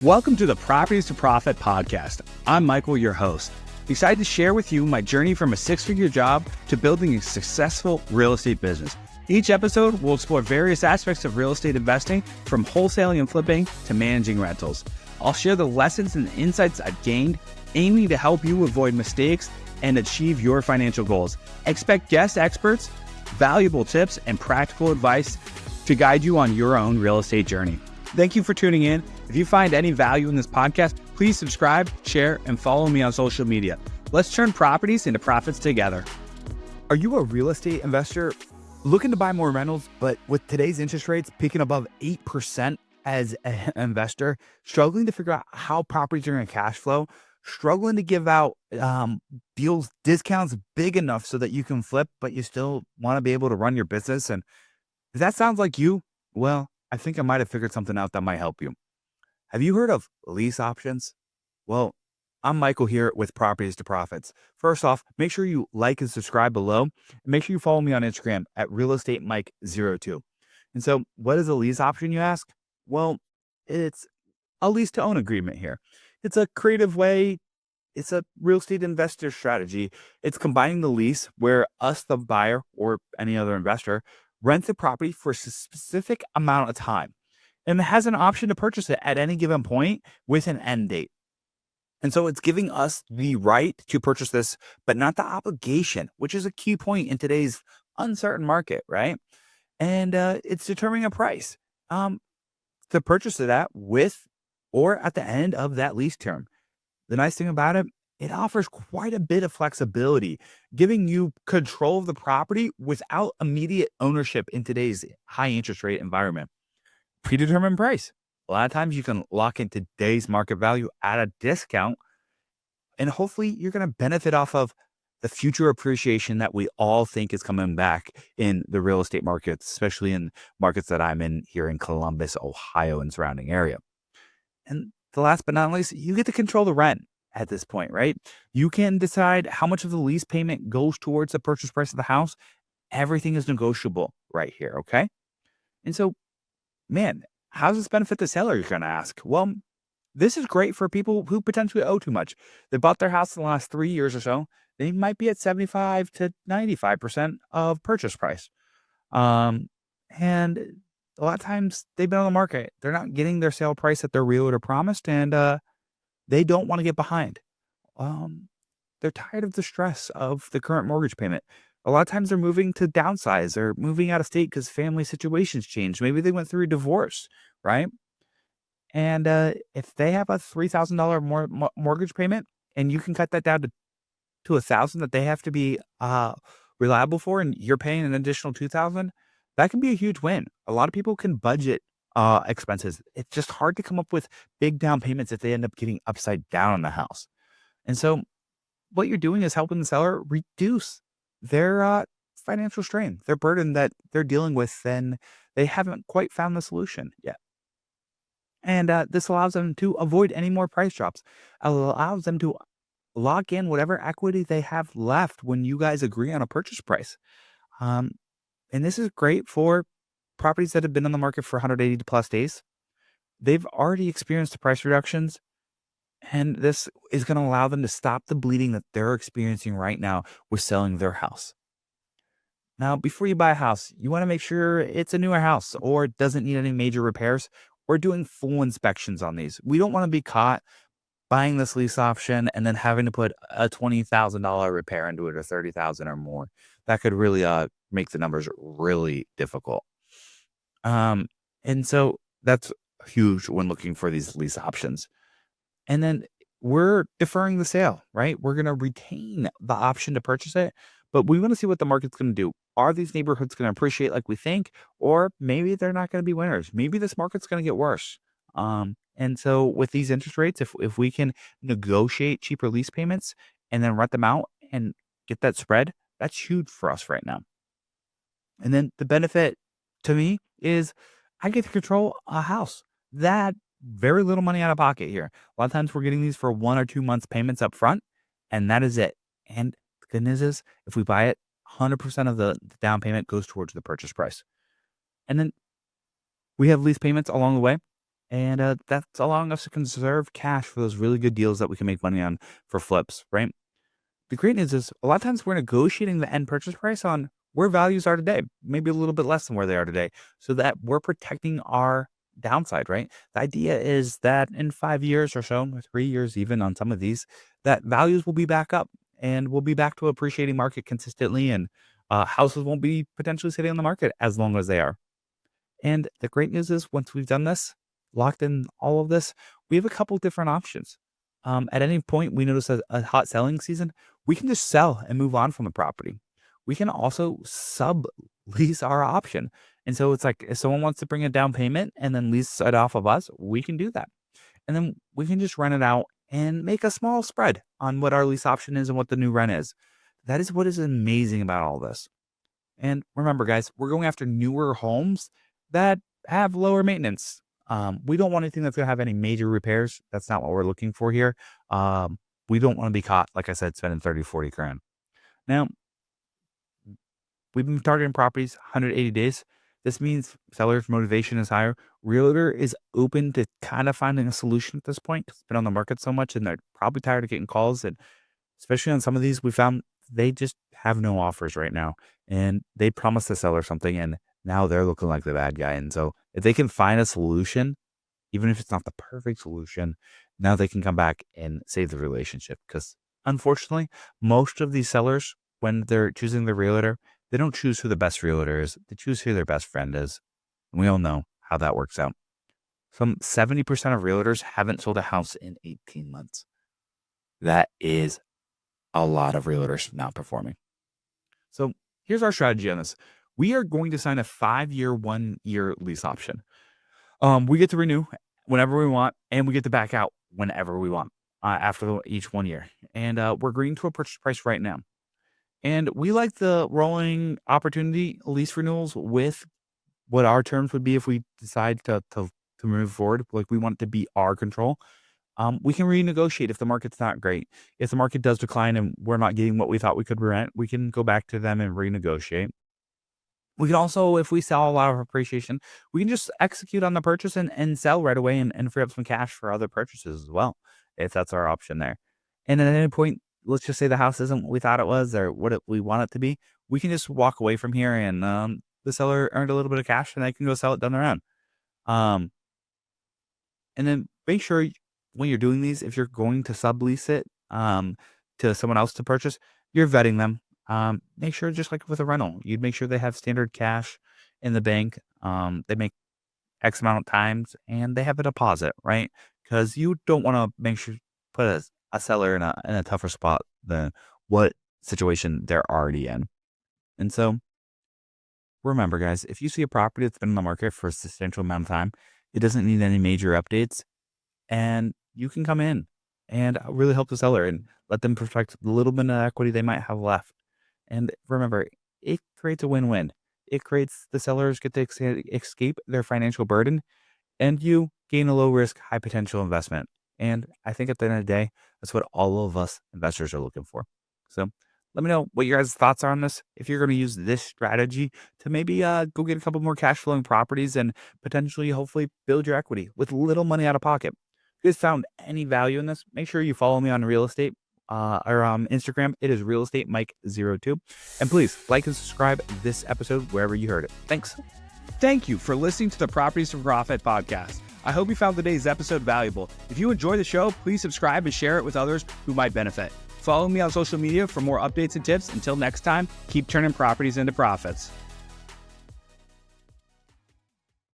Welcome to the Properties to Profit podcast. I'm Michael, your host. Excited to share with you my journey from a six-figure job to building a successful real estate business. Each episode will explore various aspects of real estate investing, from wholesaling and flipping to managing rentals. I'll share the lessons and insights I've gained, aiming to help you avoid mistakes and achieve your financial goals. Expect guest experts, valuable tips, and practical advice to guide you on your own real estate journey. Thank you for tuning in. If you find any value in this podcast, please subscribe, share, and follow me on social media. Let's turn properties into profits together. Are you a real estate investor looking to buy more rentals, but with today's interest rates peaking above 8% as an investor, struggling to figure out how properties are going to cash flow, struggling to give out deals, discounts big enough so that you can flip, but you still want to be able to run your business? And if that sounds like you, well, I think I might have figured something out that might help you. Have you heard of lease options? Well, I'm Michael here with Properties to Profits. First off, make sure you like and subscribe below. And make sure you follow me on Instagram at realestatemike02. And so what is a lease option, you ask? Well, it's a lease to own agreement here. It's a creative way. It's a real estate investor strategy. It's combining the lease where us, the buyer, or any other investor, rent the property for a specific amount of time and has an option to purchase it at any given point with an end date. And so it's giving us the right to purchase this, but not the obligation, which is a key point in today's uncertain market, right? And it's determining a price to purchase it at with or at the end of that lease term. The nice thing about it, it offers quite a bit of flexibility, giving you control of the property without immediate ownership in today's high interest rate environment. Predetermined price. A lot of times you can lock in today's market value at a discount, and hopefully you're going to benefit off of the future appreciation that we all think is coming back in the real estate markets, especially in markets that I'm in here in Columbus, Ohio, and surrounding area. And the last but not least, you get to control the rent. At this point, right? You can decide how much of the lease payment goes towards the purchase price of the house. Everything is negotiable right here, okay? And so, man, how does this benefit the seller, you're going to ask? Well, this is great for people who potentially owe too much. They bought their house in the last 3 years or so. They might be at 75 to 95% of purchase price. And a lot of times they've been on the market. They're not getting their sale price that their realtor promised, and they don't want to get behind. They're tired of the stress of the current mortgage payment. A lot of times they're moving to downsize or moving out of state because family situations changed. Maybe they went through a divorce, right? And if they have a $3,000 mortgage payment and you can cut that down to $1,000 that they have to be reliable for, and you're paying an additional $2,000, that can be a huge win. A lot of people can budget expenses. It's just hard to come up with big down payments if they end up getting upside down on the house. And so what you're doing is helping the seller reduce their financial strain, their burden that they're dealing with, and they haven't quite found the solution yet. And this allows them to avoid any more price drops. It allows them to lock in whatever equity they have left when you guys agree on a purchase price. And this is great for properties that have been on the market for 180 plus days. They've already experienced the price reductions, and this is going to allow them to stop the bleeding that they're experiencing right now with selling their house. Now, before you buy a house, you want to make sure it's a newer house or it doesn't need any major repairs. We're doing full inspections on these. We don't want to be caught buying this lease option and then having to put a $20,000 repair into it, or $30,000 or more. That could really make the numbers really difficult. And so that's huge when looking for these lease options. And then we're deferring the sale, right? We're going to retain the option to purchase it, but we want to see what the market's going to do. Are these neighborhoods going to appreciate like we think, or maybe they're not going to be winners? Maybe this market's going to get worse. And so with these interest rates, if we can negotiate cheaper lease payments and then rent them out and get that spread, that's huge for us right now. And then the benefit to me is I get to control a house. That very little money out of pocket here. A lot of times we're getting these for 1 or 2 months payments up front, and that is it. And the good news is if we buy it, 100% of the down payment goes towards the purchase price. And then we have lease payments along the way. And that's allowing us to conserve cash for those really good deals that we can make money on for flips, right? The great news is a lot of times we're negotiating the end purchase price on where values are today, maybe a little bit less than where they are today, so that we're protecting our downside, right? The idea is that in 5 years or so, or 3 years even on some of these, that values will be back up and we'll be back to appreciating market consistently, and houses won't be potentially sitting on the market as long as they are. And the great news is once we've done this, locked in all of this, we have a couple different options. At any point we notice a hot selling season, we can just sell and move on from the property. We can also sublease our option. And so it's like if someone wants to bring a down payment and then lease it off of us, we can do that. And then we can just rent it out and make a small spread on what our lease option is and what the new rent is. That is what is amazing about all this. And remember, guys, we're going after newer homes that have lower maintenance. We don't want anything that's going to have any major repairs. That's not what we're looking for here. We don't want to be caught, like I said, spending 30, 40 grand. Now, we've been targeting properties 180 days. This means sellers' motivation is higher. Realtor is open to kind of finding a solution at this point. It's been on the market so much and they're probably tired of getting calls. And especially on some of these, we found they just have no offers right now. And they promised the seller something and now they're looking like the bad guy. And so if they can find a solution, even if it's not the perfect solution, now they can come back and save the relationship. Because unfortunately, most of these sellers, when they're choosing the realtor, they don't choose who the best realtor is. They choose who their best friend is. And we all know how that works out. Some 70% of realtors haven't sold a house in 18 months. That is a lot of realtors not performing. So here's our strategy on this. We are going to sign a 5-year, 1-year lease option. We get to renew whenever we want, and we get to back out whenever we want after each 1 year. And we're agreeing to a purchase price right now. And we like the rolling opportunity lease renewals with what our terms would be if we decide to move forward. Like we want it to be our control. We can renegotiate if the market's not great. If the market does decline and we're not getting what we thought we could rent, we can go back to them and renegotiate. We can also, if we sell a lot of appreciation, we can just execute on the purchase and sell right away and free up some cash for other purchases as well, if that's our option there. And at any point, let's just say the house isn't what we thought it was or we want it to be. We can just walk away from here and the seller earned a little bit of cash and they can go sell it down the road. And then make sure when you're doing these, if you're going to sublease it to someone else to purchase, you're vetting them. Make sure, just like with a rental, you'd make sure they have standard cash in the bank. They make X amount of times and they have a deposit, right? Because you don't want to make sure put a seller in a tougher spot than what situation they're already in. And so remember, guys, if you see a property that's been on the market for a substantial amount of time, it doesn't need any major updates, and you can come in and really help the seller and let them protect the little bit of equity they might have left. And remember, it creates a win-win. It creates the sellers get to escape their financial burden, and you gain a low-risk, high-potential investment. And I think at the end of the day, that's what all of us investors are looking for. So let me know what your guys' thoughts are on this. If you're going to use this strategy to maybe go get a couple more cash flowing properties and potentially, hopefully, build your equity with little money out of pocket. If you guys found any value in this, make sure you follow me on real estate or Instagram. It is realestatemic02. And please like and subscribe this episode wherever you heard it. Thanks. Thank you for listening to the Properties for Profit podcast. I hope you found today's episode valuable. If you enjoy the show, please subscribe and share it with others who might benefit. Follow me on social media for more updates and tips. Until next time, keep turning properties into profits.